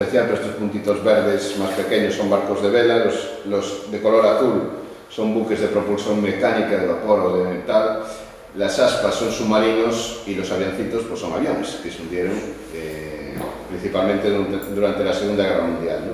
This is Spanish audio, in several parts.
especial, pero estos puntitos verdes más pequeños son barcos de vela, los de color azul son buques de propulsión mecánica de vapor o de metal, las aspas son submarinos y los avioncitos pues son aviones que se hundieron principalmente durante la Segunda Guerra Mundial, ¿no?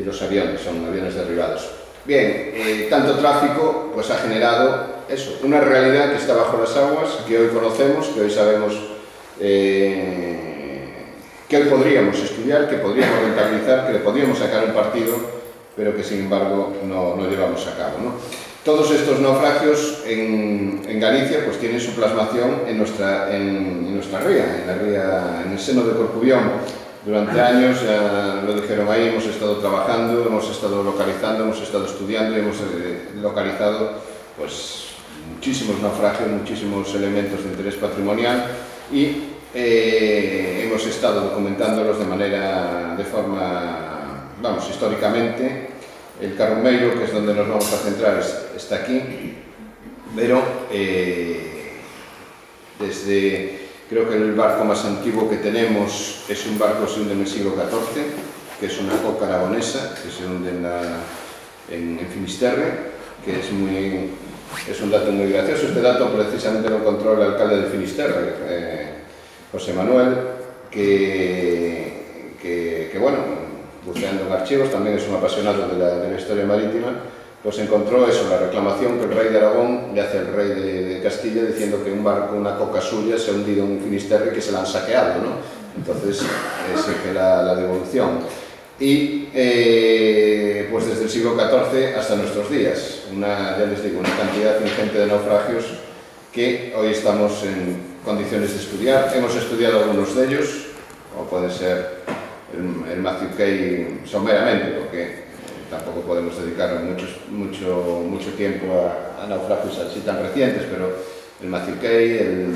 Los aviones son aviones derribados. Bien, tanto tráfico pues ha generado eso, una realidad que está bajo las aguas, que hoy conocemos, que hoy sabemos, que hoy podríamos estudiar, que podríamos rentabilizar, que le podríamos sacar un partido, pero que sin embargo no llevamos a cabo, ¿no? Todos estos naufragios en Galicia pues tienen su plasmación en nuestra ría, en el seno de Corcubión. Durante años, ya lo dijeron ahí, hemos estado trabajando, hemos estado localizando, hemos estado estudiando y hemos localizado pues muchísimos naufragios, muchísimos elementos de interés patrimonial y hemos estado documentándolos de forma, vamos, históricamente. El Carrumeiro, que es donde nos vamos a centrar, está aquí, pero creo que el barco más antiguo que tenemos es un barco que se hunde en el siglo XIV, que es una coca aragonesa, que se hunde en Finisterre, que es un dato muy gracioso. Este dato precisamente lo encontró el alcalde de Finisterre, José Manuel, que bueno, buscando en archivos, también es un apasionado de la historia marítima, pues encontró eso, la reclamación que el rey de Aragón le hace al rey de Castilla diciendo que un barco, una coca suya, se ha hundido en Finisterre y que se la han saqueado, ¿no? Entonces, esa fue la devolución. Y pues desde el siglo XIV hasta nuestros días, ya les digo, una cantidad ingente de naufragios que hoy estamos en condiciones de estudiar. Hemos estudiado algunos de ellos, como puede ser el Matthew Cay someramente, porque tampoco podemos dedicar mucho tiempo a naufragios así tan recientes, pero el Matthew Cay,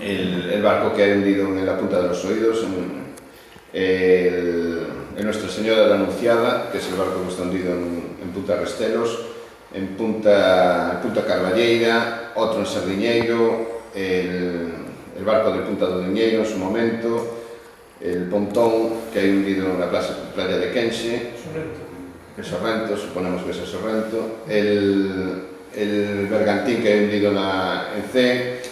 el barco que ha hundido en la punta de los oídos, el Nuestra Señora de la Anunciada, que es el barco que está hundido en Punta Restelos, en Punta Carballeira, otro en Sardiñeiro, el barco de Punta do Diñeiro en su momento, el pontón que ha hundido en la playa de Quenxe, Sorrento, suponemos que es el Sorrento, el bergantín que ha hundido en C,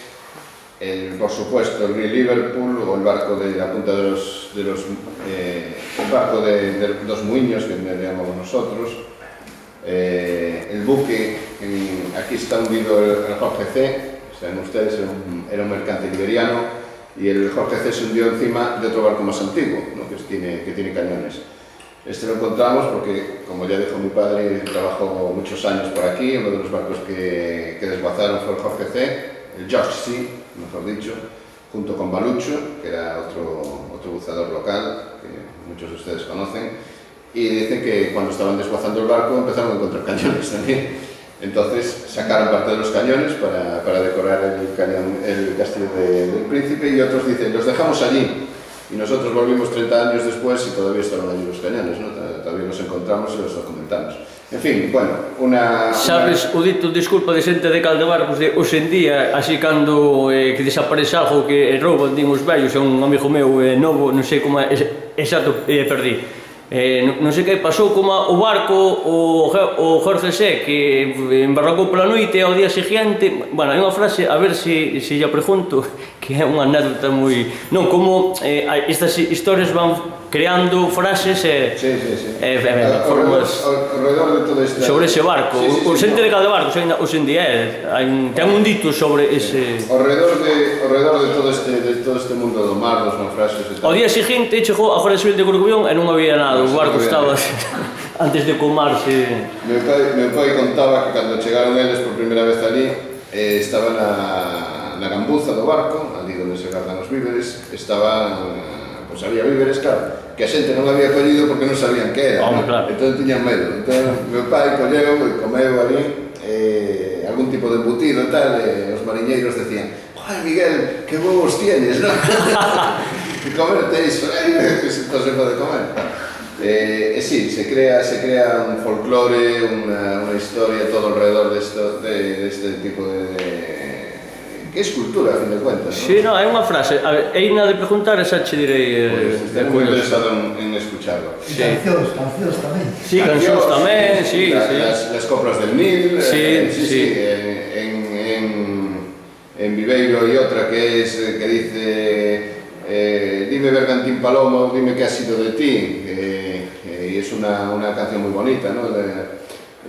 por supuesto el Río Liverpool o el barco de la punta el barco de los Muiños, que le llamamos nosotros, el buque, aquí está hundido el Jorge C, saben ustedes, era un mercante iberiano, y el Jorge C se hundió encima de otro barco más antiguo, ¿no? que tiene cañones. Este lo encontramos porque, como ya dijo mi padre, trabajó muchos años por aquí. Uno de los barcos que desguazaron fue el Jorge C, el George C, mejor dicho, junto con Balucho, que era otro buceador local, que muchos de ustedes conocen, y dicen que cuando estaban desguazando el barco empezaron a encontrar cañones también. Entonces sacaron parte de los cañones para decorar el castillo del príncipe, y otros dicen, los dejamos allí. Y nosotros volvimos 30 años después y todavía estaban allí los cañones, ¿no? Todavía los encontramos y los documentamos. En fin, bueno, Sabes, o dito, disculpa, de xente de Caldebarcos, de hoxe en día, así cando que desaparece algo que rouban, din os vellos, é un amigo meu novo, non sei como é, exacto, perdí. Non sei que pasou como o barco, o Jorge C, que embarracou pola noite e ao día seguinte, bueno, hai unha frase, a ver se lle pregunto, que é unha anécdota moi... Non, como estas historias van creando frases e formas sobre ese barco. O xente de Caldebarcos, hoxe en día, ten un dito sobre ese... Ao redor de todo este mundo do mar, dos naufragios e tal. Ao día seguinte chegou a Guardia Civil de Corcubión e non había nada, o barco estaba antes de comarse. Meu pai contaba que cando chegaron eles por primeira vez ali, estaba na gambuza do barco, ali onde se guardan os víveres, pois había víveres, claro, que a xente non había collido porque non sabían que era, claro. Entón tiñan medo. Entón meu pai colleu e comeu ali algún tipo de embutido e tal, e os mariñeiros decían, ¡ay, Miguel, que huevos tienes, no? Que comerte iso, que se pode comer. Sí, se crea un folclore, una historia todo alrededor de este tipo de que es cultura, a fin de cuentas, ¿no? Sí, no, é unha frase. A ver, é na de preguntar, xa che direi... Pues estaré muy interesado en escucharlo. Y cancións tamén. Sí, cancións tamén, sí, sí. Las coplas del Nil, Sí. en Viveiro hay otra que dice dime Bergantín Palomo, dime qué ha sido de ti, y es una canción muy bonita, ¿no?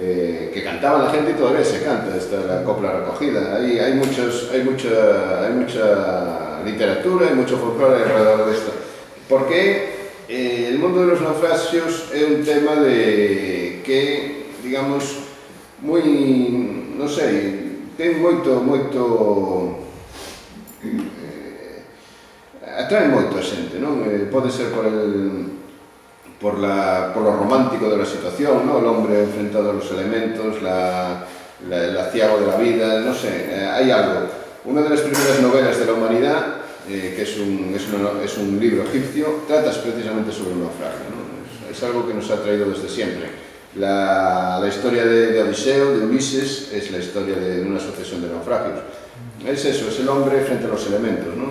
Que cantaba la gente y todavía se canta, esta la copla recogida. Hay mucha literatura, hay mucho folclore alrededor de esto. Porque el mundo de los naufragios es un tema que, digamos, muy, no sé, ten atrae moito a xente, non? Pode ser por lo romántico de la situación, ¿no? El hombre enfrentado a los elementos, el aciago de la vida, no sé, hay algo. Una de las primeras novelas de la humanidad, que es un libro egipcio, trata precisamente sobre un naufragio, ¿no? Es algo que nos ha traído desde siempre. La historia de Odiseo, de Ulises, es la historia de una sucesión de naufragios. Es eso, es el hombre frente a los elementos, ¿no?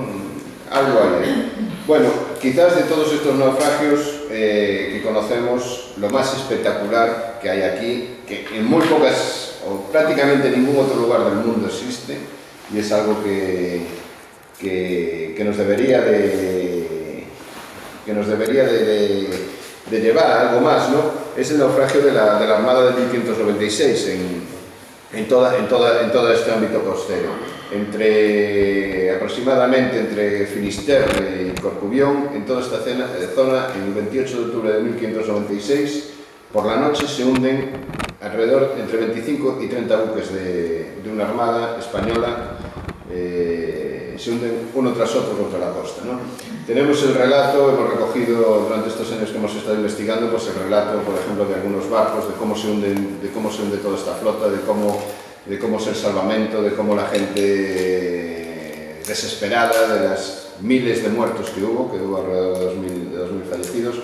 Algo hay. Bueno, quizás de todos estos naufragios que conocemos, lo más espectacular que hay aquí, que en muy pocas o prácticamente ningún otro lugar del mundo existe, y es algo que nos debería de llevar a algo más, ¿no? Es el naufragio de la Armada de 1596 en todo este ámbito costero. Aproximadamente entre Finisterre y Corcubión, en toda esta zona, el 28 de octubre de 1596, por la noche se hunden alrededor entre 25 y 30 buques de una armada española, se hunden uno tras otro contra la costa, ¿no? Tenemos el relato, hemos recogido durante estos años que hemos estado investigando, pues el relato, por ejemplo, de algunos barcos, de cómo se hunde toda esta flota, de cómo es el salvamento, de cómo la gente desesperada, de las miles de muertos que hubo alrededor de 2000 fallecidos.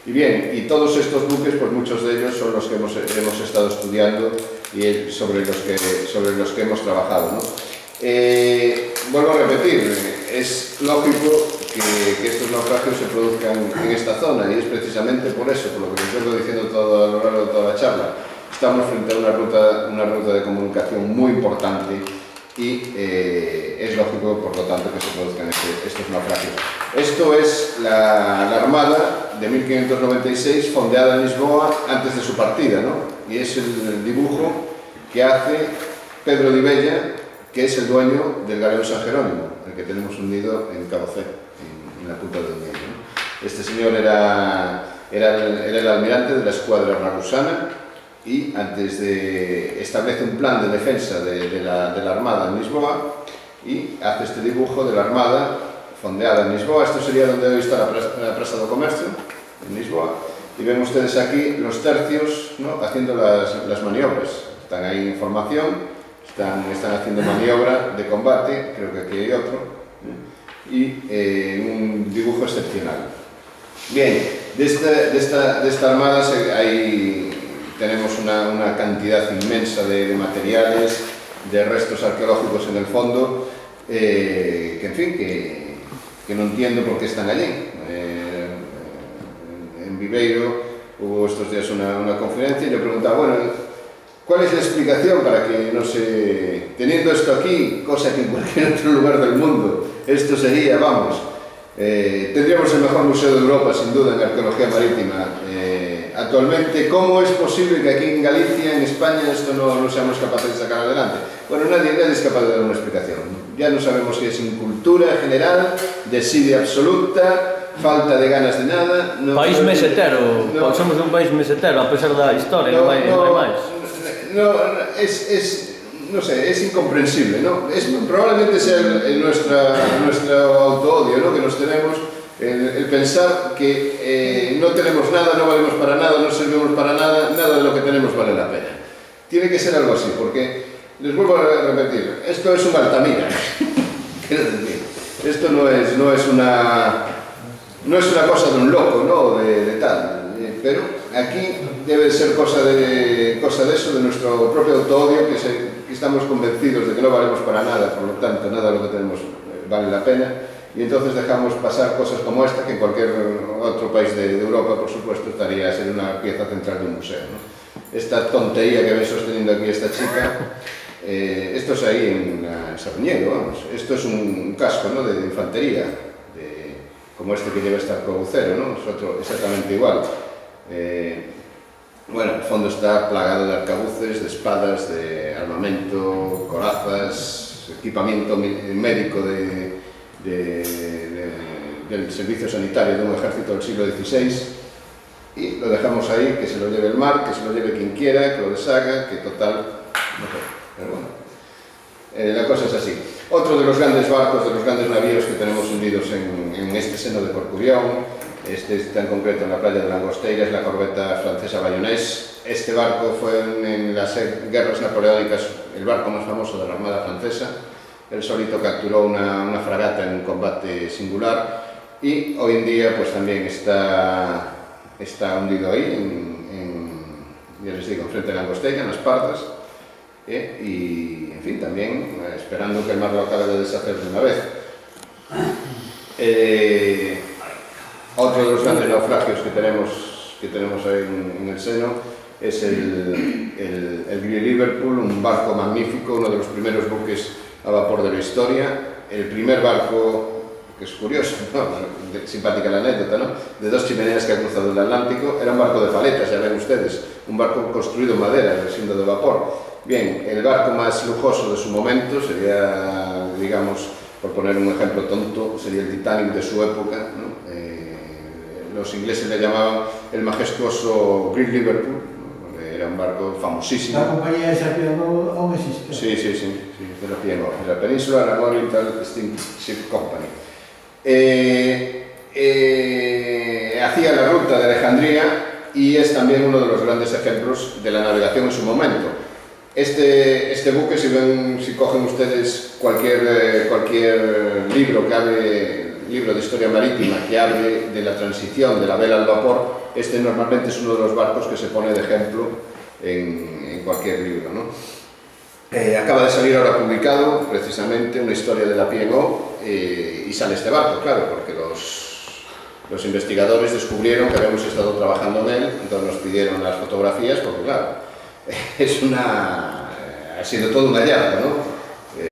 Y bien, y todos estos buques, pues muchos de ellos son los que hemos estado estudiando y sobre los que hemos trabajado, ¿no? Vuelvo a repetir, es lógico que estos naufragios se produzcan en esta zona, y es precisamente por eso, por lo que les vengo diciendo a lo largo de toda la charla. Estamos frente a una ruta de comunicación muy importante y es lógico, por lo tanto, que se produzcan estos naufragios. Esto es la Armada de 1596, fondeada en Lisboa antes de su partida, ¿no? Y es el dibujo que hace Pedro de Ibella, que es el dueño del galeón San Jerónimo, el que tenemos hundido en Cabo C, en la punta del medio, ¿no? Este señor era el almirante de la escuadra ragusana, y establece un plan de defensa de la Armada en Lisboa y hace este dibujo de la Armada fondeada en Lisboa. Esto sería donde hoy está la Praza do Comercio, en Lisboa, y ven ustedes aquí los tercios, ¿no? Haciendo las maniobras. Están ahí en formación, están haciendo maniobra de combate, creo que aquí hay otro, y un dibujo excepcional. Bien, de esta Armada tenemos una cantidad inmensa de materiales, de restos arqueológicos en el fondo, que en fin, que no entiendo por qué están allí. En Viveiro hubo estos días una conferencia y le preguntaba, bueno, ¿cuál es la explicación para que no se... Teniendo esto aquí, cosa que en cualquier otro lugar del mundo, esto sería, vamos, tendríamos el mejor museo de Europa, sin duda, en arqueología marítima. Actualmente, ¿cómo es posible que aquí en Galicia, en España, esto no seamos capaces de sacar adelante? Bueno, nadie es capaz de dar una explicación. Ya no sabemos si es incultura general, desidia absoluta, falta de ganas de nada... País mesetero, somos un país mesetero, a pesar da historia, non hai máis. No sé, es incomprensible, ¿no? Probablemente sea nuestro autoodio, ¿no? Que nos tenemos, el pensar que no tenemos nada, no valemos para nada, no servimos para nada, nada de lo que tenemos vale la pena. Tiene que ser algo así, porque, les vuelvo a repetir, esto es un Altamira. Quiero decir, esto no es una cosa de un loco, ¿no? De tal, pero aquí debe ser cosa de eso, de nuestro propio autoodio, que estamos convencidos de que no valemos para nada, por lo tanto, nada de lo que tenemos vale la pena, y entonces dejamos pasar cosas como esta, que en cualquier otro país de Europa, por supuesto, estaría a ser una pieza central de un museo, ¿no? Esta tontería que ven sosteniendo aquí esta chica, esto es ahí en Sarmiento, vamos. Esto es un casco, ¿no?, de infantería, como este que lleva esta Arcabucero, ¿no? Es otro exactamente igual. Bueno, el fondo está plagado de arcabuces, de espadas, de armamento, corazas, equipamiento médico del servicio sanitario de un ejército del siglo XVI, y lo dejamos ahí, que se lo lleve el mar, que se lo lleve quien quiera, que lo deshaga, que total, no sé, pero bueno, la cosa es así. Otro de los grandes barcos, de los grandes navíos que tenemos hundidos en este seno de Corcubión, este está en concreto en la playa de Langosteira, es la corbeta francesa Bayonés. Este barco fue en las guerras napoleónicas el barco más famoso de la Armada Francesa. Él solito capturó una fragata en un combate singular, y hoy en día pues también está hundido ahí, ya les digo, enfrente de Langosteira, en las Pardas, y en fin, también esperando que el mar lo acabe de deshacer de una vez. Otro de los grandes naufragios que tenemos ahí en el seno es el Great Liverpool, un barco magnífico, uno de los primeros buques a vapor de la historia, el primer barco, que es curioso, ¿no?, simpática la anécdota, ¿no?, de 2 chimeneas que ha cruzado el Atlántico. Era un barco de paletas, ya ven ustedes, un barco construido en madera, siendo de vapor. Bien, el barco más lujoso de su momento sería, digamos, por poner un ejemplo tonto, sería el Titanic de su época, ¿no? Los ingleses le llamaban el majestuoso Great Liverpool, ¿no?, era un barco famosísimo. La compañía esa que aún existe. Sí, de la P&O, de la Peninsular Oriental Steam Ship Company. Hacía la ruta de Alejandría y es también uno de los grandes ejemplos de la navegación en su momento. Este buque, si cogen ustedes cualquier libro que hable, libro de historia marítima que hable de la transición de la vela al vapor, este normalmente es uno de los barcos que se pone de ejemplo en cualquier libro, ¿no? Acaba de salir ahora publicado precisamente una historia de la P&O, y sale este barco, claro, porque los investigadores descubrieron que habíamos estado trabajando en él, entonces nos pidieron las fotografías, porque claro, ha sido todo un hallazgo, ¿no?